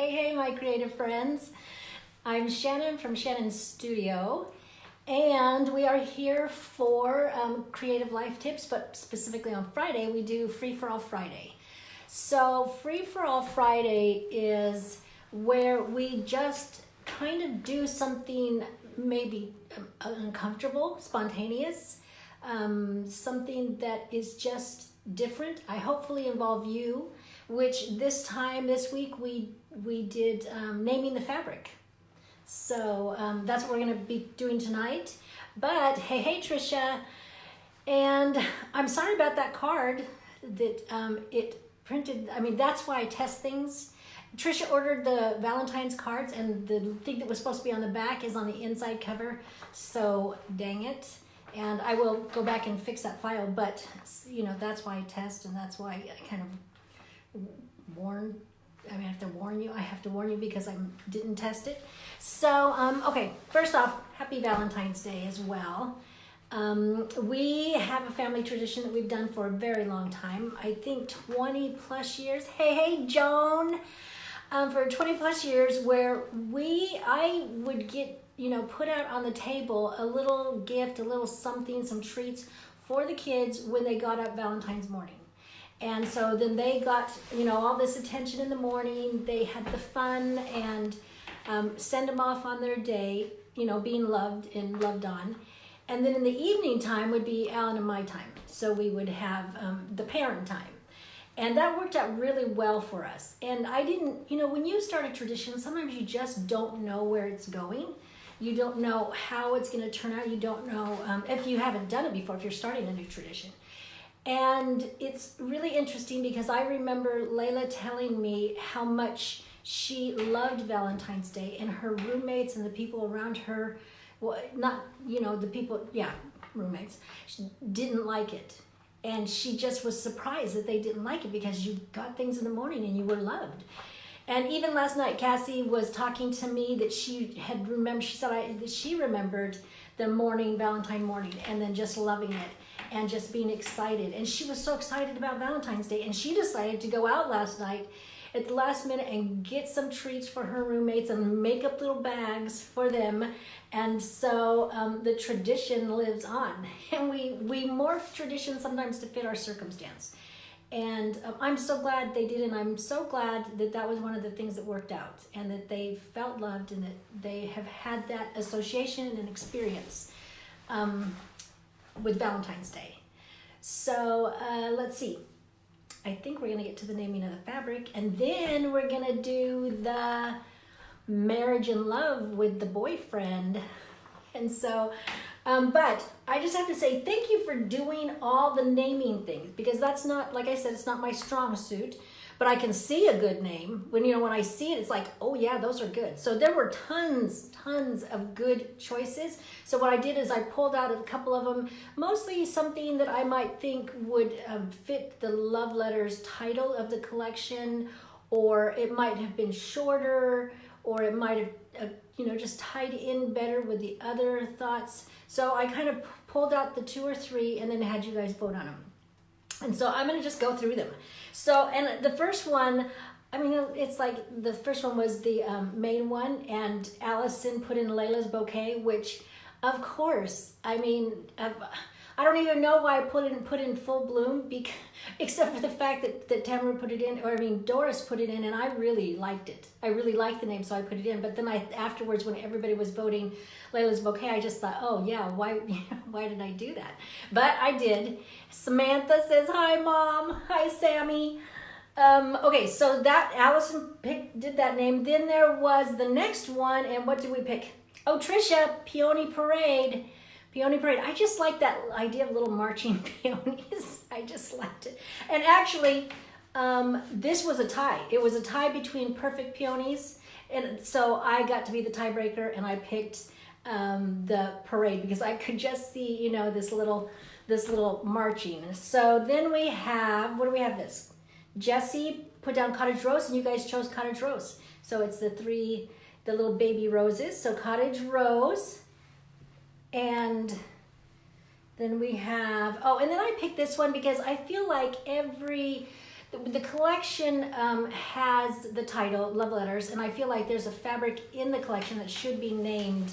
Hey, my creative friends. I'm Shannon from Shannon's Studio, and we are here for Creative Life Tips, but specifically on Friday, we do Free for All Friday. So Free for All Friday is where we just kind of do something maybe uncomfortable, spontaneous, something that is just different. I hopefully involve you, which this week we did naming the fabric. So that's what we're going to be doing tonight. But hey Trisha, and I'm sorry about that card that it printed. I mean, that's why I test things. Trisha ordered the Valentines cards, and the thing that was supposed to be on the back is on the inside cover. So dang it. And I will go back and fix that file, but you know, that's why I test, and that's why I kind of I have to warn you because I didn't test it. So, okay, first off, happy Valentine's Day as well. We have a family tradition that we've done for a very long time. I think 20 plus years. Hey, Joan. For 20 plus years where I would get, put out on the table a little gift, a little something, some treats for the kids when they got up Valentine's morning. And so then they got, all this attention in the morning. They had the fun and send them off on their day, being loved and loved on. And then in the evening time would be Alan and my time. So we would have the parent time. And that worked out really well for us. And I didn't, when you start a tradition, sometimes you just don't know where it's going. You don't know how it's going to turn out. You don't know if you haven't done it before, if you're starting a new tradition. And it's really interesting because I remember Layla telling me how much she loved Valentine's Day, and her roommates and the people around her, roommates, didn't like it. And she just was surprised that they didn't like it because you got things in the morning and you were loved. And even last night, Cassie was talking to me that she said that she remembered the morning, Valentine morning, and then just loving it and just being excited. And she was so excited about Valentine's Day, and she decided to go out last night at the last minute and get some treats for her roommates and make up little bags for them. And so the tradition lives on, and we morph tradition sometimes to fit our circumstance. And I'm so glad they did, and I'm so glad that was one of the things that worked out, and that they felt loved, and that they have had that association and experience with Valentine's Day. So let's see. I think we're going to get to the naming of the fabric, and then we're going to do the marriage and love with the boyfriend. And so, but I just have to say thank you for doing all the naming things, because that's not, like I said, it's not my strong suit, but I can see a good name. When I see it, it's like, oh yeah, those are good. So there were tons of good choices. So what I did is I pulled out a couple of them, mostly something that I might think would fit the Love Letters title of the collection, or it might have been shorter, or it might have, just tied in better with the other thoughts. So I kind of pulled out the 2 or 3 and then had you guys vote on them. And so I'm going to just go through them. So, and the first one, it's like the first one was the main one, and Allison put in Layla's bouquet, which, of course, I don't even know why I put in full bloom, except for the fact that Tamara put it in, Doris put it in, and I really liked it. I really liked the name, so I put it in. But then afterwards, when everybody was voting Layla's bouquet, I just thought, oh yeah, why did I do that? But I did. Samantha says, hi Mom, hi Sammy. Okay, so that Allison did that name. Then there was the next one, and what did we pick? Oh, Trisha, Peony Parade. Peony Parade. I just like that idea of little marching peonies. I just liked it. And actually, this was a tie. It was a tie between Perfect Peonies, and so I got to be the tiebreaker, and I picked the parade because I could just see, this little marching. So then we have, what do we have this? Jessie put down Cottage Rose, and you guys chose Cottage Rose. So it's the little baby roses. So Cottage Rose. And then we have, and then I picked this one because I feel like The collection has the title, Love Letters, and I feel like there's a fabric in the collection that should be named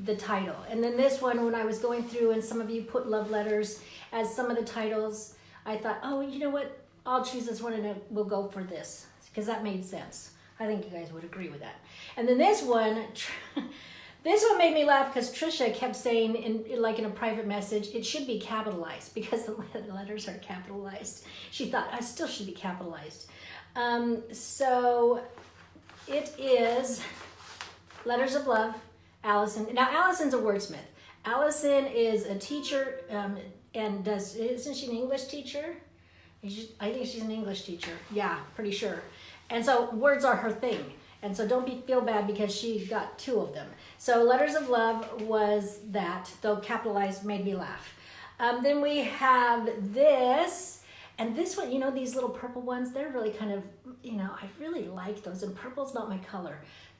the title. And then this one, when I was going through and some of you put Love Letters as some of the titles, I thought, oh, you know what? I'll choose this one and we'll go for this because that made sense. I think you guys would agree with that. And then this one made me laugh because Trisha kept saying in a private message, it should be capitalized because the letters are capitalized. She thought, I still should be capitalized. So it is Letters of Love, Allison. Now Allison's a wordsmith. Allison is a teacher and isn't she an English teacher? I think she's an English teacher. Yeah, pretty sure. And so words are her thing. And so don't feel bad because she got 2 of them. So Letters of Love was that, though capitalized made me laugh. Then we have this, and this one, these little purple ones, they're really kind of, I really like those. And purple's not my color.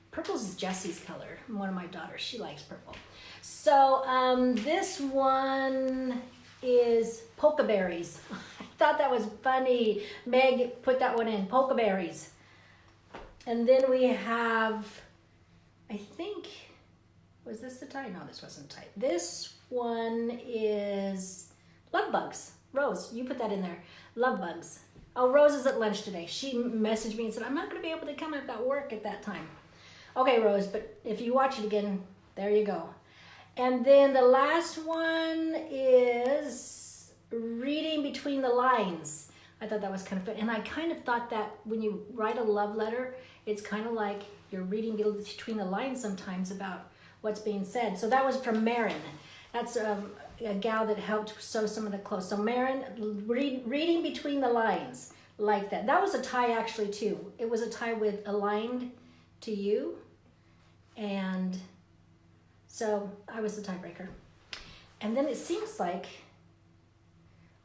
Purple's Jessie's color, one of my daughters. She likes purple. So this one is Polka Berries. I thought that was funny. Meg put that one in, Polka Berries. And then we have, I think, was this the tie? No, this wasn't the tie. This one is Love Bugs. Rose, you put that in there. Love Bugs. Oh, Rose is at lunch today. She messaged me and said, I'm not going to be able to come. I've got work at that time. Okay, Rose, but if you watch it again, there you go. And then the last one is Reading Between the Lines. I thought that was kind of fun. And I kind of thought that when you write a love letter, it's kind of like you're reading between the lines sometimes about what's being said. So that was from Marin. That's a gal that helped sew some of the clothes. So Marin, reading between the lines, like that. That was a tie actually too. It was a tie with aligned to you. And so I was the tiebreaker. And then it seems like,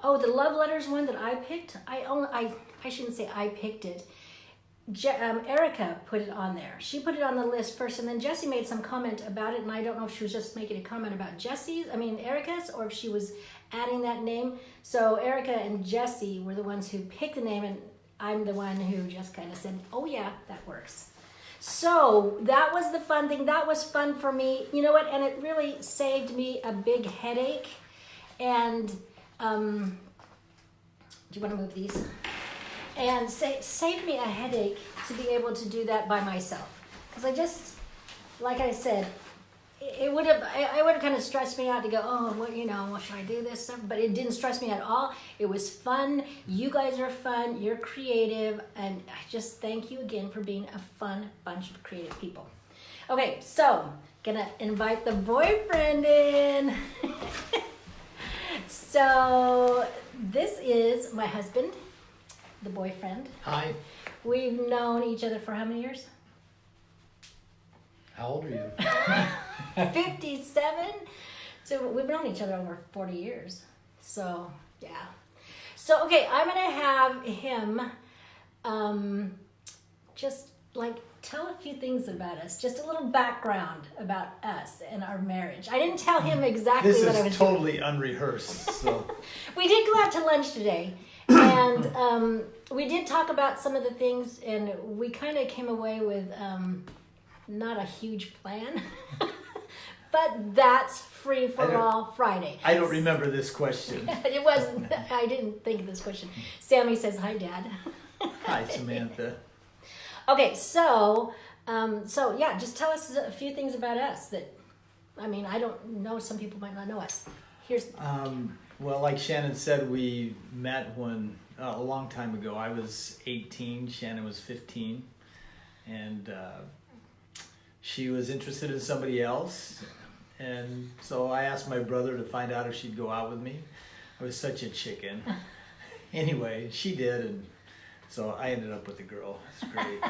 oh, the love letters one that I picked, I shouldn't say I picked it. Erica put it on there. She put it on the list first, and then Jessie made some comment about it, and I don't know if she was just making a comment about Erica's, or if she was adding that name. So Erica and Jessie were the ones who picked the name, and I'm the one who just kind of said, oh yeah, that works. So that was the fun thing. That was fun for me. You know what? And it really saved me a big headache. And do you want to move these? And saved me a headache to be able to do that by myself. Because I just, like I said, it would have kind of stressed me out to go, oh, what should I do this stuff? But it didn't stress me at all. It was fun. You guys are fun. You're creative. And I just thank you again for being a fun bunch of creative people. Okay, so gonna invite the boyfriend in. So this is my husband, the boyfriend. Hi. We've known each other for how many years? How old are you? 57. So we've known each other over 40 years. So, yeah. So, okay, I'm going to have him just tell a few things about us. Just a little background about us and our marriage. I didn't tell him exactly what I was doing. This is totally unrehearsed. So. We did go out to lunch today. And we did talk about some of the things, and we kind of came away with not a huge plan. But that's Free for All Friday. I don't remember this question. It wasn't. I didn't think of this question. Sammy says, hi, Dad. Hi, Samantha. Okay, so yeah, just tell us a few things about us that, I don't know, some people might not know us. Well, like Shannon said, we met a long time ago. I was 18, Shannon was 15, and she was interested in somebody else, and so I asked my brother to find out if she'd go out with me. I was such a chicken. Anyway, she did, and so I ended up with the girl. It's great.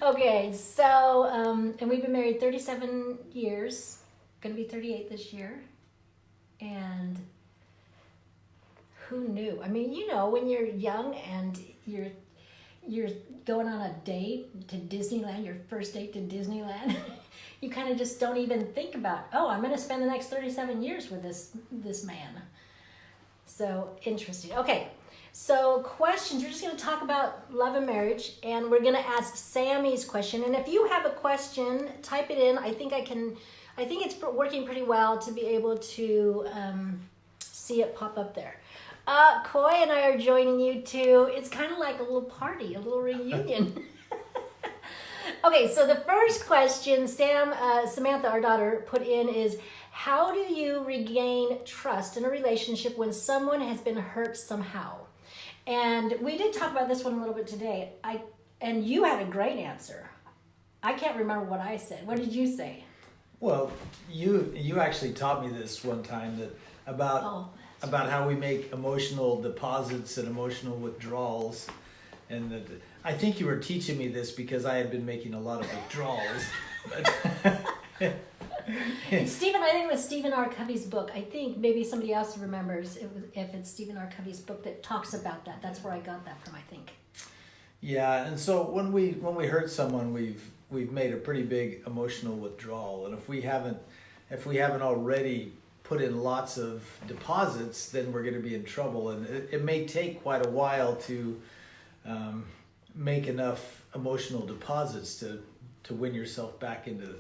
Okay, so, and we've been married 37 years, gonna be 38 this year. And who knew? When you're young and you're going on a date to Disneyland, your first date to Disneyland, you kind of just don't even think about, I'm going to spend the next 37 years with this man. So interesting. Okay, So questions, we're just going to talk about love and marriage, and we're going to ask Sammy's question. And if you have a question, type it in. I think it's working pretty well to be able to see it pop up there. Coy and I are joining you too. It's kind of like a little party, a little reunion. Okay, so the first question Samantha, our daughter, put in is, how do you regain trust in a relationship when someone has been hurt somehow? And we did talk about this one a little bit today. And you had a great answer. I can't remember what I said. What did you say? Well, you actually taught me this one time about how we make emotional deposits and emotional withdrawals, and that I think you were teaching me this because I had been making a lot of withdrawals. It's Stephen, I think it was Stephen R. Covey's book. I think maybe somebody else remembers if it's Stephen R. Covey's book that talks about that. That's where I got that from, I think. Yeah, and so when we hurt someone, we've made a pretty big emotional withdrawal, and if we haven't already put in lots of deposits, then we're going to be in trouble, and it may take quite a while to make enough emotional deposits to win yourself back into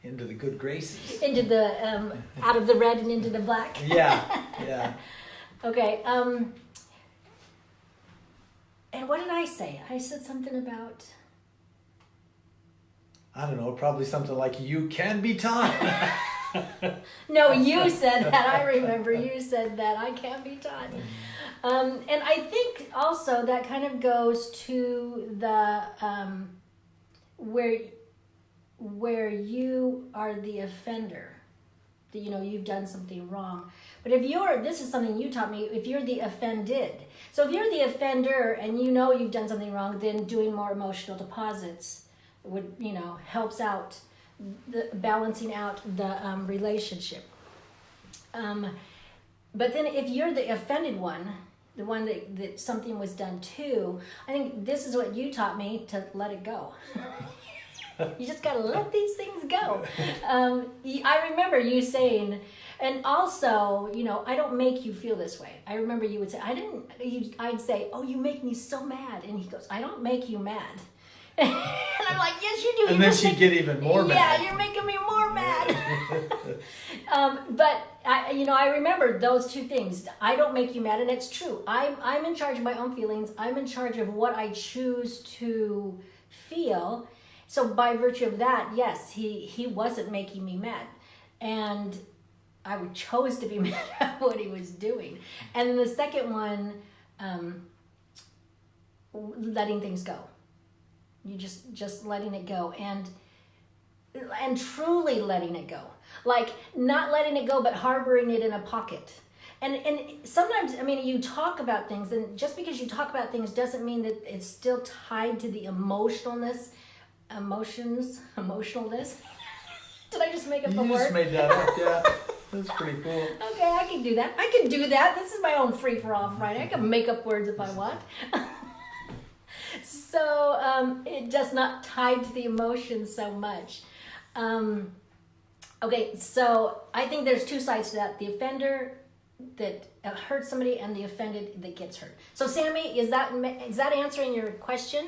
the good graces. Into the out of the red and into the black. Yeah. Okay. And what did I say? I said something about. I don't know. Probably something like "you can be taught." No, you said that. I remember you said that. I can't be taught. And I think also that kind of goes to the where you are the offender. You've done something wrong. But this is something you taught me, if you're the offended. So if you're the offender and you've done something wrong, then doing more emotional deposits would, helps out balancing out the relationship. But then if you're the offended one, the one that something was done to, I think this is what you taught me, to let it go. You just got to let these things go. I remember you saying, and also, I don't make you feel this way. I remember you would say, I'd say, oh, you make me so mad. And he goes, I don't make you mad. And I'm like, yes, you do. And then she'd get even more mad. Yeah, you're making me more mad. But I remember those two things. I don't make you mad, and it's true. I'm in charge of my own feelings. I'm in charge of what I choose to feel. So by virtue of that, yes, he wasn't making me mad, and I chose to be mad at what he was doing. And then the second one, letting things go. You just letting it go and truly letting it go. Like not letting it go, but harboring it in a pocket. And sometimes, you talk about things, and just because you talk about things doesn't mean that it's still tied to the emotionalness. Did I just make up a word? You just made that up, yeah. That's pretty cool. Okay, I can do that. This is my own free-for-all Friday. I can make up words if I want. So it just not tied to the emotion so much. Okay, so I think there's two sides to that. The offender that hurts somebody and the offended that gets hurt. So Sammy, is that answering your question?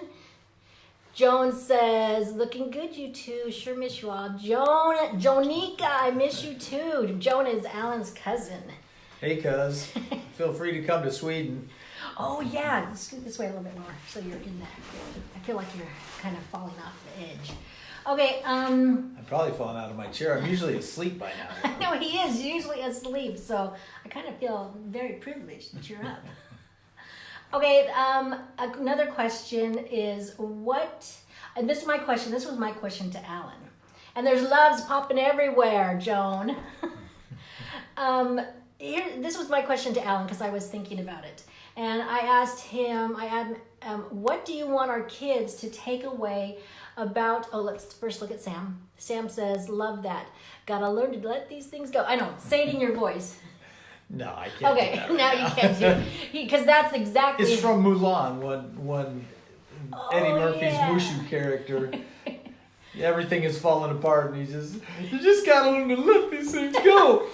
Joan says, looking good, you two. Sure miss you all. Jonica, I miss you too. Joan is Alan's cousin. Hey, cuz. Feel free to come to Sweden. Oh, yeah. Scoot this way a little bit more so you're in there. I feel like you're kind of falling off the edge. Okay. I'm probably falling out of my chair. I'm usually asleep by now. No, he is usually asleep, so I kind of feel very privileged that you're up. Okay, another question is and this is my question. This was my question to Alan. And there's loves popping everywhere, Joan. This was my question to Alan because I was thinking about it. And I asked him, what do you want our kids to take away about, let's first look at Sam. Sam says, love that. Gotta learn to let these things go. I know, say it in your voice. No, I can't. Okay, do that right now you can't do it. Because that's exactly... It's from Mulan, one Eddie Murphy's Mushu character. Everything is falling apart, and you just gotta learn to let these things go.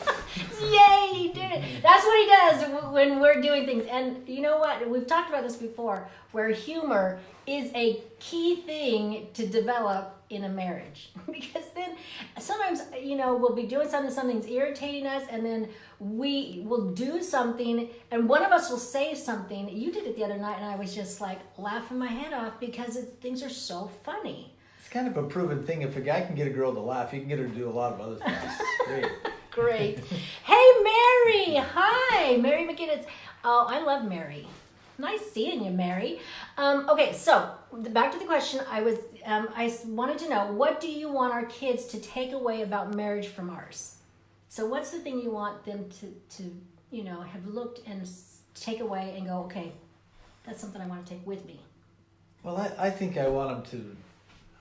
Yay, he did it. That's what he does when we're doing things. And you know what? We've talked about this before, where humor is a key thing to develop in a marriage. Because then sometimes, we'll be doing something's irritating us, and then we will do something, and one of us will say something. You did it the other night, and I was just like laughing my head off because things are so funny. It's kind of a proven thing. If a guy can get a girl to laugh, he can get her to do a lot of other things. Great. Great. Hey, Mary. Hi, Mary McGinnis. Oh, I love Mary. Nice seeing you, Mary. Okay, so back to the question. I wanted to know, what do you want our kids to take away about marriage from ours? So what's the thing you want them to have looked and take away and go, okay, that's something I want to take with me? Well, I think I want them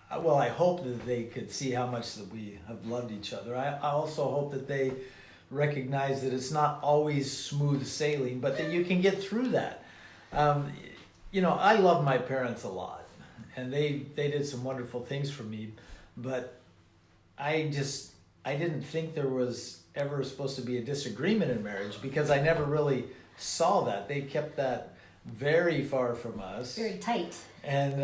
to, well, I hope that they could see how much that we have loved each other. I also hope that they recognize that it's not always smooth sailing, but that you can get through that. I love my parents a lot, and they did some wonderful things for me, but I didn't think there was ever supposed to be a disagreement in marriage, because I never really saw that. They kept that very far from us. Very tight. And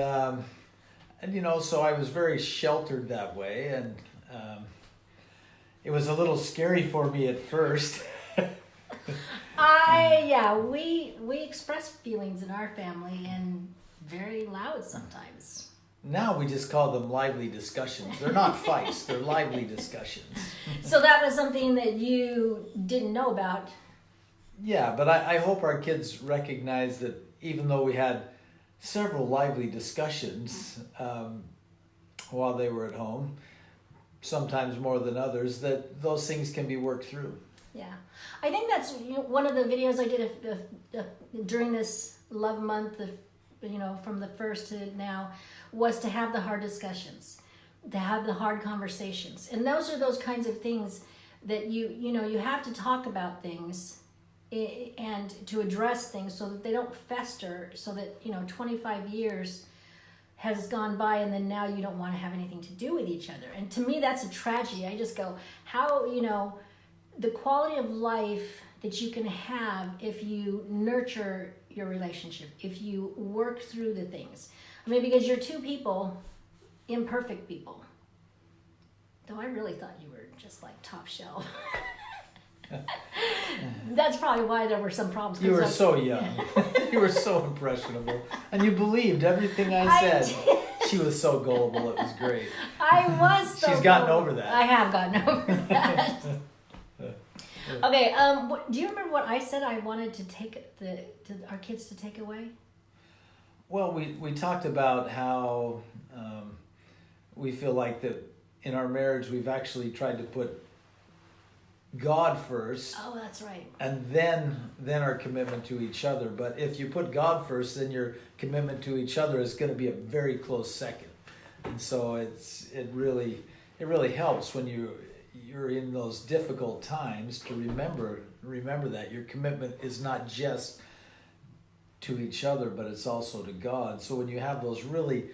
so I was very sheltered that way, and it was a little scary for me at first. We express feelings in our family, and very loud sometimes. Now we just call them lively discussions. They're not fights, they're lively discussions. So that was something that you didn't know about. Yeah, but I hope our kids recognize that even though we had several lively discussions while they were at home, sometimes more than others, that those things can be worked through. Yeah, I think that's one of the videos I did during this love month, from the first to now, was to have the hard discussions, to have the hard conversations. And those are those kinds of things that you have to talk about things and to address things so that they don't fester, so that 25 years has gone by and then now you don't want to have anything to do with each other. And to me, that's a tragedy. I just go, how, the quality of life that you can have if you nurture your relationship, if you work through the things. I mean, because you're two people, imperfect people. Though I really thought you were just like top shelf. That's probably why there were some problems. You were so young. You were so impressionable. And you believed everything I said. She was so gullible, it was great. I was so She's gotten gullible. over that. I have gotten over that. Okay, do you remember what I said I wanted to take our kids to take away? Well, we talked about how we feel like that in our marriage we've actually tried to put God first. Oh, that's right. And then our commitment to each other. But if you put God first, then your commitment to each other is going to be a very close second. And so it really helps when you're in those difficult times to remember that your commitment is not just to each other, but it's also to God. So when you have those really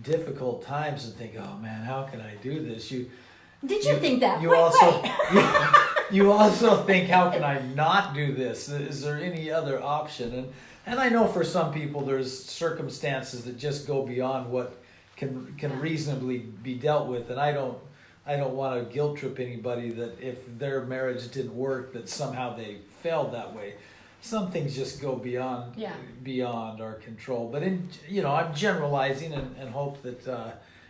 difficult times and think, oh man, how can I do this? You think that? You also think, how can I not do this? Is there any other option? And I know for some people there's circumstances that just go beyond what can reasonably be dealt with, and I don't want to guilt trip anybody that if their marriage didn't work, that somehow they failed that way. Some things just go beyond our control. But I'm generalizing and hope that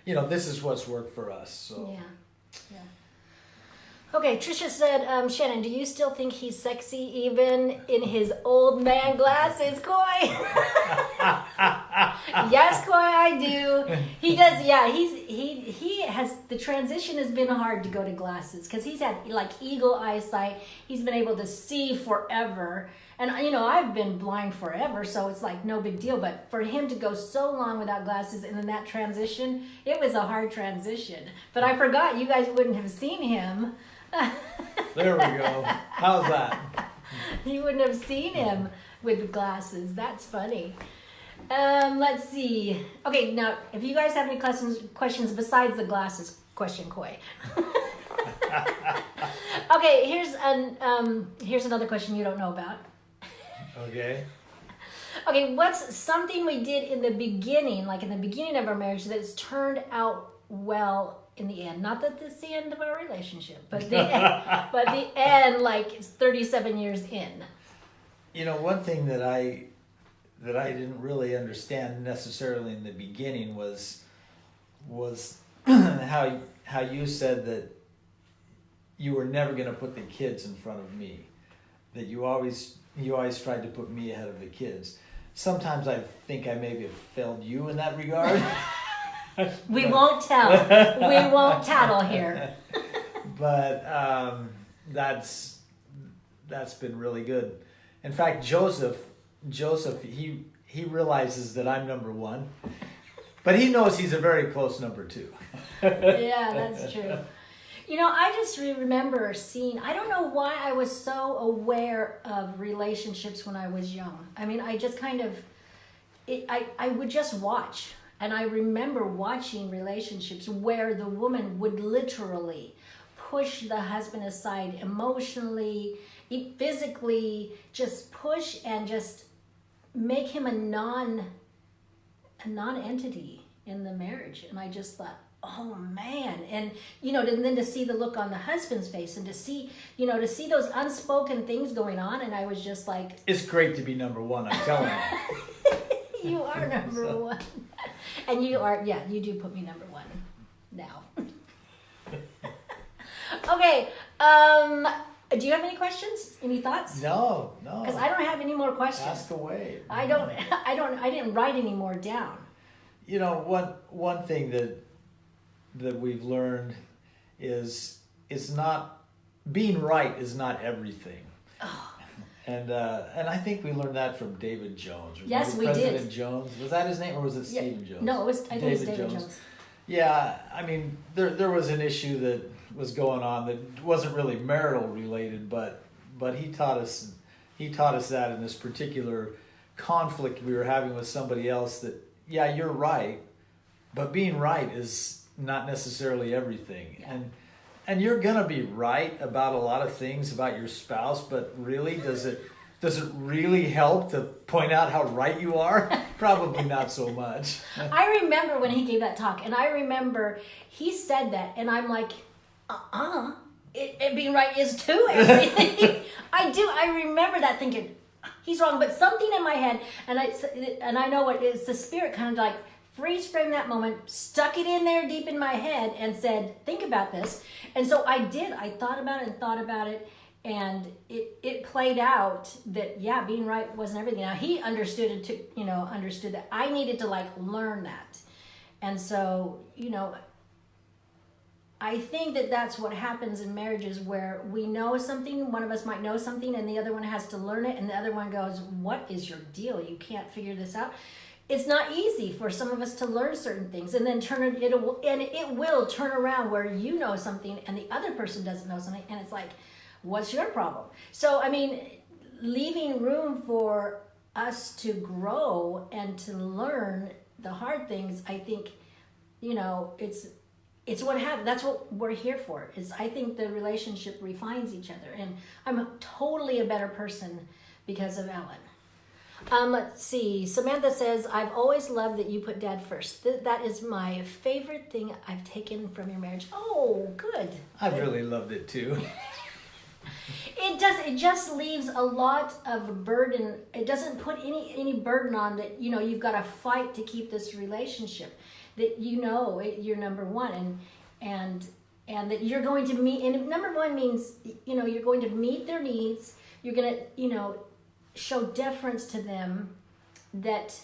this is what's worked for us. So. Yeah. Okay, Tricia said, Shannon, do you still think he's sexy even in his old man glasses, Coy? Yes, Coy, I do. He does, yeah, he has, the transition has been hard to go to glasses because he's had like eagle eyesight. He's been able to see forever. And, I've been blind forever, so it's like no big deal. But for him to go so long without glasses and then that transition, it was a hard transition. But I forgot you guys wouldn't have seen him. There we go. How's that? You wouldn't have seen him with glasses. That's funny. Let's see. Okay, now if you guys have any questions besides the glasses question, Koi. Okay, here's another question you don't know about. Okay. Okay, what's something we did in the beginning, like in the beginning of our marriage, that's turned out well in the end? Not that it's the end of our relationship, but the end, like 37 years in. You know, one thing that I didn't really understand necessarily in the beginning was how you said that you were never going to put the kids in front of me, that you always tried to put me ahead of the kids. Sometimes I think I maybe have failed you in that regard. We won't tell. We won't tattle here. But that's been really good. In fact, Joseph, he realizes that I'm number one, but he knows he's a very close number two. Yeah, that's true. You know, I just remember seeing, I don't know why I was so aware of relationships when I was young. I mean, I just kind of, I would just watch. And I remember watching relationships where the woman would literally push the husband aside emotionally, physically, just push and just make him a non-entity in the marriage. And I just thought, oh man. And then to see the look on the husband's face and to see those unspoken things going on, and I was just like, it's great to be number one, I'm telling you. You are number one. And you are, yeah, you do put me number one now. Okay, do you have any questions? Any thoughts? No. Because I don't have any more questions. Ask away. I didn't write any more down. You know, one thing that we've learned is it's not, being right is not everything. Oh. And I think we learned that from David Jones. Yes, we did. President Jones. Was that his name, or was it Stephen Jones? No, I think it was David Jones. Yeah, I mean, there was an issue that was going on that wasn't really marital related, but he taught us that in this particular conflict we were having with somebody else, that yeah, you're right, but being right is not necessarily everything. Yeah. And you're gonna be right about a lot of things about your spouse, but really, does it really help to point out how right you are? Probably not so much. I remember when he gave that talk, and I remember he said that, and I'm like, it being right is too everything. I do. I remember that thinking, he's wrong, but something in my head, and I know what it is, the Spirit kind of like freeze framed that moment, stuck it in there deep in my head, and said, think about this. And so I did. I thought about it, and it played out that, yeah, being right wasn't everything. Now, he understood it too, understood that I needed to like learn that. And so, I think that that's what happens in marriages, where we know something, one of us might know something, and the other one has to learn it, and the other one goes, what is your deal? You can't figure this out. It's not easy for some of us to learn certain things, and then it will turn around where you know something and the other person doesn't know something, and it's like, what's your problem? So, I mean, leaving room for us to grow and to learn the hard things, I think, it's what happens. That's what we're here for. I think the relationship refines each other, and I'm totally a better person because of Ellen. Let's see. Samantha says, I've always loved that you put Dad first. That is my favorite thing I've taken from your marriage. Oh, good. I've really loved it too. It does. It just leaves a lot of burden. It doesn't put any burden on that, you've got to fight to keep this relationship. That you're number one, and that you're going to meet. And number one means, you're going to meet their needs. You're going to, show deference to them, that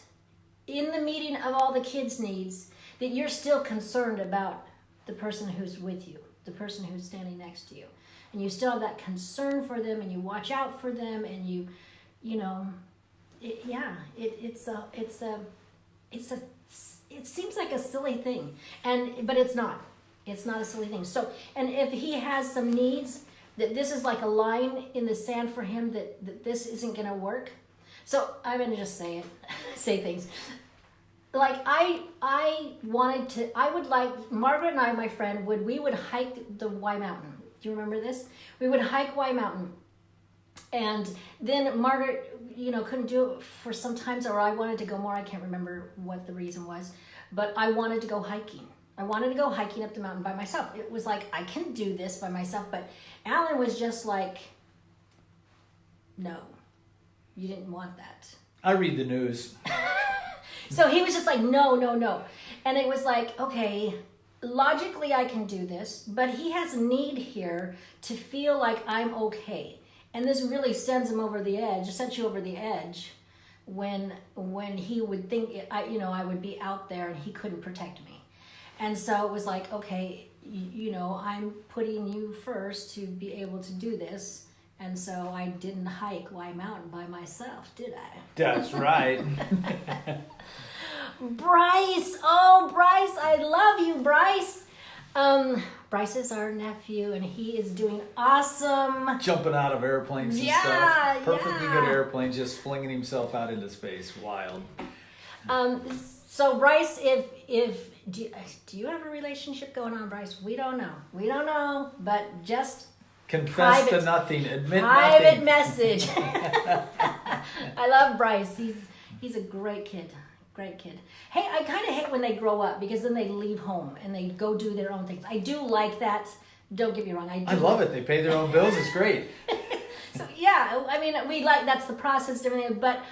in the meeting of all the kids' needs, that you're still concerned about the person who's with you, the person who's standing next to you. And you still have that concern for them, and you watch out for them, and it seems like a silly thing, but it's not. It's not a silly thing. So, and if he has some needs, that this is like a line in the sand for him, that this isn't going to work, So I'm gonna just say it, say things. Like I would like Margaret and I, my friend, we would hike the Y Mountain. Do you remember this? We would hike Y Mountain, and then Margaret, couldn't do it for some times, or I wanted to go more. I can't remember what the reason was, but I wanted to go hiking. I wanted to go hiking up the mountain by myself. It was like, I can do this by myself, but Alan was just like, no, you didn't want that. I read the news. So he was just like, no. And it was like, okay, logically I can do this, but he has a need here to feel like I'm okay. And this really sends you over the edge when he would think, I would be out there and he couldn't protect me. And so it was like, okay, I'm putting you first to be able to do this. And so I didn't hike Y Mountain by myself, did I? That's right. Bryce, I love you, Bryce. Bryce is our nephew, and he is doing awesome. Jumping out of airplanes and stuff. Perfectly good airplanes, just flinging himself out into space. Wild. So Bryce, do you have a relationship going on, Bryce? We don't know, but just confess to nothing, admit private nothing. Message. I love Bryce. He's a great kid. Great kid. Hey, I kind of hate when they grow up because then they leave home and they go do their own things. I do like that. Don't get me wrong. I love it. They pay their own bills. It's great. So yeah, I mean, that's the process and everything. But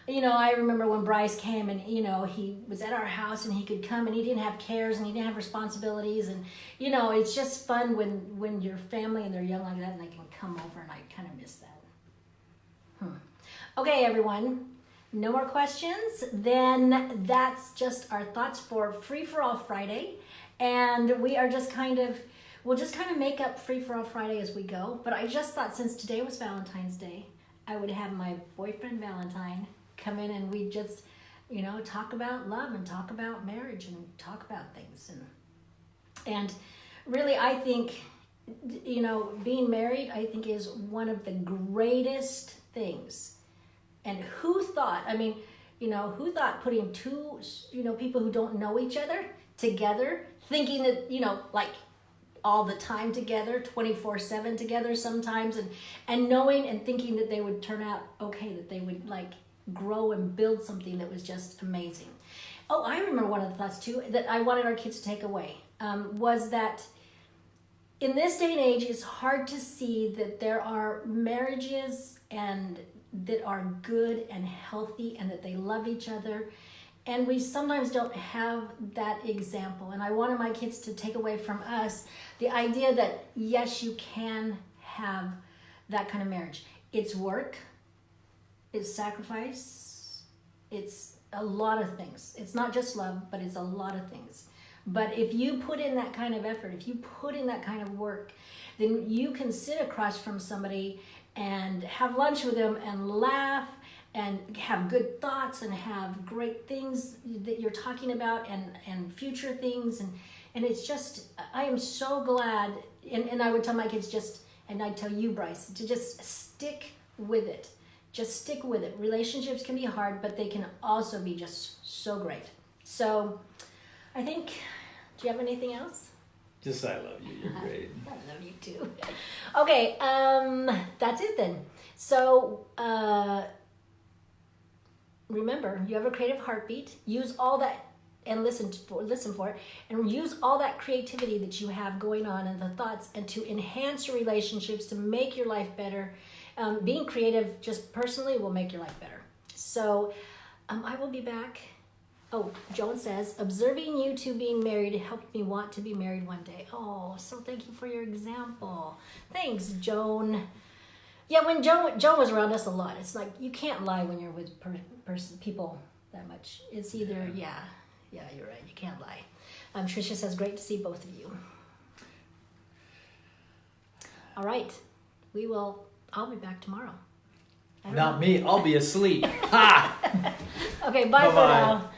I remember when Bryce came and he was at our house and he could come and he didn't have cares and he didn't have responsibilities and it's just fun when your family and they're young like that and they can come over, and I kind of miss that. Okay, everyone. No more questions? Then that's just our thoughts for Free for All Friday. And we are we'll just kind of make up Free for All Friday as we go. But I just thought since today was Valentine's Day, I would have my boyfriend Valentine come in and we just, talk about love and talk about marriage and talk about things. And really, I think, being married, I think is one of the greatest things. And who thought putting two, people who don't know each other together, thinking that, like all the time together, 24/7 together sometimes, and knowing and thinking that they would turn out okay, that they would like grow and build something that was just amazing. Oh, I remember one of the thoughts too that I wanted our kids to take away was that in this day and age, it's hard to see that there are marriages and that are good and healthy and that they love each other. And we sometimes don't have that example. And I wanted my kids to take away from us the idea that, yes, you can have that kind of marriage. It's work, it's sacrifice, it's a lot of things. It's not just love, but it's a lot of things. But if you put in that kind of effort, if you put in that kind of work, then you can sit across from somebody and have lunch with them and laugh and have good thoughts and have great things that you're talking about and future things. And it's just, I am so glad. And I would tell my kids and I tell you, Bryce, to just stick with it. Just stick with it. Relationships can be hard, but they can also be just so great. So I think, do you have anything else? Just I love you. You're great. I love you too. Okay, that's it then. So remember, you have a creative heartbeat. Use all that and listen for it, and use all that creativity that you have going on and the thoughts, and to enhance your relationships, to make your life better. Being creative just personally will make your life better. So I will be back. Oh, Joan says, observing you two being married helped me want to be married one day. Oh, so thank you for your example. Thanks, Joan. Yeah, when Joan was around us a lot, it's like you can't lie when you're with people that much. It's either, yeah, you're right. You can't lie. Tricia says, great to see both of you. All right. I'll be back tomorrow. Not me. I'll be asleep. Ha! Okay, bye for now.